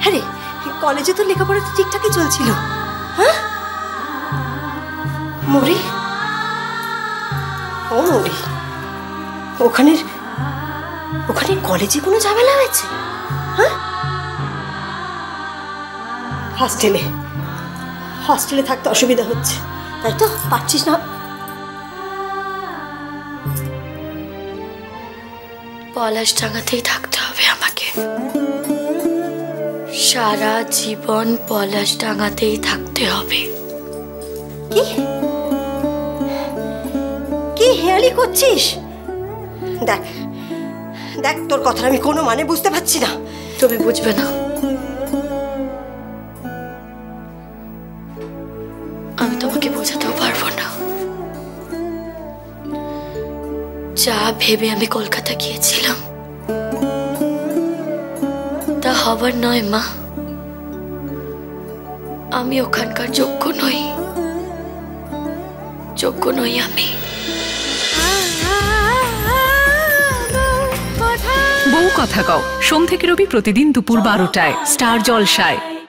আরে কলেজে তো লেখাপড়া তো ঠিকঠাকই চলছিল। হ্যাঁ মরি, ও মরি, ওখানে কলেজে কোনো ঝামেলা হয়েছে? হ্যাঁ হস্টেলে থাকতে অসুবিধা হচ্ছে, তাই তো? পারছিস না? পলাশডাঙ্গাতেই থাকতে হবে আমাকে, সারা জীবন পলাশডাঙ্গাতেই থাকতে হবে। কি কি হেয়ালি করছিস? দেখ দেখ, তোর কথা আমি কোনো মানে বুঝতে পারছি না। তুমি বুঝবে না, আমি তোমাকে বোঝাতেও পারবো না। যা ভেবে আমি কলকাতা গিয়েছিলাম তা হবার নয় মা। আমি ওখানকার যোগ্য নই আমি। বউ কথা কও, সোম থেকে রবি প্রতিদিন দুপুর 12টায় স্টার জলসায়।